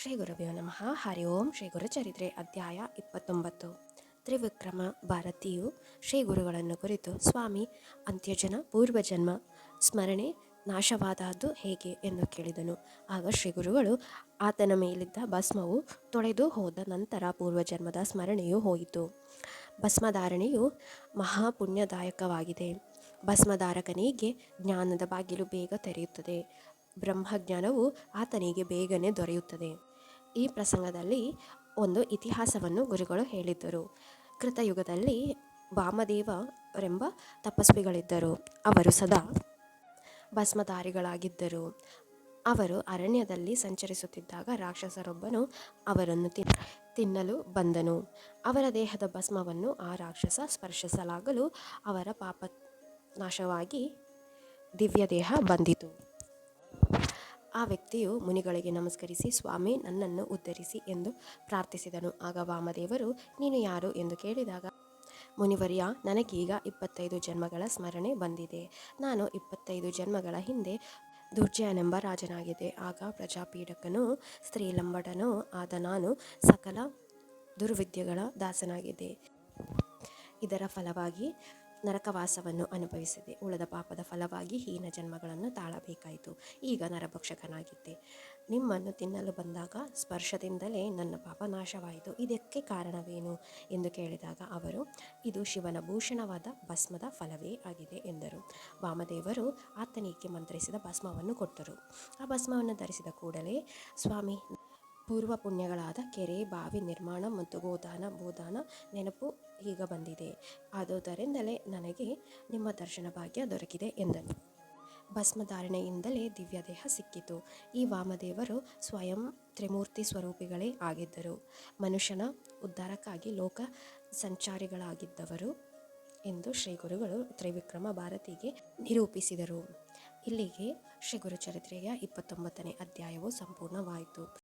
ಶ್ರೀ ಗುರುಭ್ಯೋ ನಮಃ. ಹರಿ ಓಂ. ಶ್ರೀ ಗುರುಚರಿತ್ರೆ ಅಧ್ಯಾಯ 29. ತ್ರಿವಿಕ್ರಮ ಭಾರತಿಯು ಶ್ರೀ ಗುರುಗಳನ್ನು ಕುರಿತು, ಸ್ವಾಮಿ, ಅಂತ್ಯಜನ ಪೂರ್ವಜನ್ಮ ಸ್ಮರಣೆ ನಾಶವಾದದ್ದು ಹೇಗೆ ಎಂದು ಕೇಳಿದನು. ಆಗ ಶ್ರೀ ಗುರುಗಳು, ಆತನ ಮೇಲಿದ್ದ ಭಸ್ಮವು ತೊಳೆದು ಹೋದ ನಂತರ ಪೂರ್ವಜನ್ಮದ ಸ್ಮರಣೆಯು ಹೋಯಿತು. ಭಸ್ಮಧಾರಣೆಯು ಮಹಾಪುಣ್ಯದಾಯಕವಾಗಿದೆ. ಭಸ್ಮಧಾರಕನಿಗೆ ಜ್ಞಾನದ ಬಾಗಿಲು ಬೇಗ ತೆರೆಯುತ್ತದೆ. ಬ್ರಹ್ಮಜ್ಞಾನವು ಆತನಿಗೆ ಬೇಗನೆ ದೊರೆಯುತ್ತದೆ. ಈ ಪ್ರಸಂಗದಲ್ಲಿ ಒಂದು ಇತಿಹಾಸವನ್ನು ಗುರುಗಳು ಹೇಳಿದ್ದರು. ಕೃತಯುಗದಲ್ಲಿ ವಾಮದೇವರೆಂಬ ತಪಸ್ವಿಗಳಿದ್ದರು. ಅವರು ಸದಾ ಭಸ್ಮಧಾರಿಗಳಾಗಿದ್ದರು. ಅವರು ಅರಣ್ಯದಲ್ಲಿ ಸಂಚರಿಸುತ್ತಿದ್ದಾಗ ರಾಕ್ಷಸರೊಬ್ಬನು ಅವರನ್ನು ತಿನ್ನಲು ಬಂದನು. ಅವರ ದೇಹದ ಭಸ್ಮವನ್ನು ಆ ರಾಕ್ಷಸ ಸ್ಪರ್ಶಿಸಲಾಗಲು ಅವರ ಪಾಪ ನಾಶವಾಗಿ ದಿವ್ಯ ದೇಹ ಬಂದಿತು. ಆ ವ್ಯಕ್ತಿಯು ಮುನಿಗಳಿಗೆ ನಮಸ್ಕರಿಸಿ, ಸ್ವಾಮಿ, ನನ್ನನ್ನು ಉದ್ಧರಿಸಿ ಎಂದು ಪ್ರಾರ್ಥಿಸಿದನು. ಆಗ ವಾಮದೇವರು, ನೀನು ಯಾರು ಎಂದು ಕೇಳಿದಾಗ, ಮುನಿವರ್ಯ, ನನಗೀಗ 25 ಜನ್ಮಗಳ ಸ್ಮರಣೆ ಬಂದಿದೆ. ನಾನು 25 ಜನ್ಮಗಳ ಹಿಂದೆ ದುರ್ಜಯನೆಂಬ ರಾಜನಾಗಿದ್ದೆ. ಆಗ ಪ್ರಜಾಪೀಡಕನೂ ಸ್ತ್ರೀಲಂಬಡನೂ ಆದ ನಾನು ಸಕಲ ದುರ್ವಿದ್ಯೆಗಳ ದಾಸನಾಗಿದ್ದೆ. ಇದರ ಫಲವಾಗಿ ನರಕವಾಸವನ್ನು ಅನುಭವಿಸಿದೆ. ಉಳಿದ ಪಾಪದ ಫಲವಾಗಿ ಹೀನ ಜನ್ಮಗಳನ್ನು ತಾಳಬೇಕಾಯಿತು. ಈಗ ನರಭಕ್ಷಕನಾಗಿದ್ದೆ. ನಿಮ್ಮನ್ನು ತಿನ್ನಲು ಬಂದಾಗ ಸ್ಪರ್ಶದಿಂದಲೇ ನನ್ನ ಪಾಪ ನಾಶವಾಯಿತು. ಇದಕ್ಕೆ ಕಾರಣವೇನು ಎಂದು ಕೇಳಿದಾಗ ಅವರು, ಇದು ಶಿವನ ಭೂಷಣವಾದ ಭಸ್ಮದ ಫಲವೇ ಆಗಿದೆ ಎಂದರು. ವಾಮದೇವರು ಆತನಿಗೆ ಮಂತ್ರಿಸಿದ ಭಸ್ಮವನ್ನು ಕೊಟ್ಟರು. ಆ ಭಸ್ಮವನ್ನು ಧರಿಸಿದ ಕೂಡಲೇ, ಸ್ವಾಮಿ, ಪೂರ್ವ ಪುಣ್ಯಗಳಾದ ಕೆರೆ, ಬಾವಿ ನಿರ್ಮಾಣ ಮತ್ತು ಗೋದಾನ ಭೂದಾನ ನೆನಪು ಈಗ ಬಂದಿದೆ. ಆದುದರಿಂದಲೇ ನನಗೆ ನಿಮ್ಮ ದರ್ಶನ ಭಾಗ್ಯ ದೊರಕಿದೆ ಎಂದನು. ಭಸ್ಮಧಾರಣೆಯಿಂದಲೇ ದಿವ್ಯ ದೇಹ ಸಿಕ್ಕಿತು. ಈ ವಾಮದೇವರು ಸ್ವಯಂ ತ್ರಿಮೂರ್ತಿ ಸ್ವರೂಪಿಗಳೇ ಆಗಿದ್ದರು. ಮನುಷ್ಯನ ಉದ್ಧಾರಕ್ಕಾಗಿ ಲೋಕ ಸಂಚಾರಿಗಳಾಗಿದ್ದವರು ಎಂದು ಶ್ರೀ ಗುರುಗಳು ತ್ರಿವಿಕ್ರಮ ಭಾರತಿಗೆ ನಿರೂಪಿಸಿದರು. ಇಲ್ಲಿಗೆ ಶ್ರೀ ಗುರುಚರಿತ್ರೆಯ 29ನೇ ಅಧ್ಯಾಯವು ಸಂಪೂರ್ಣವಾಯಿತು.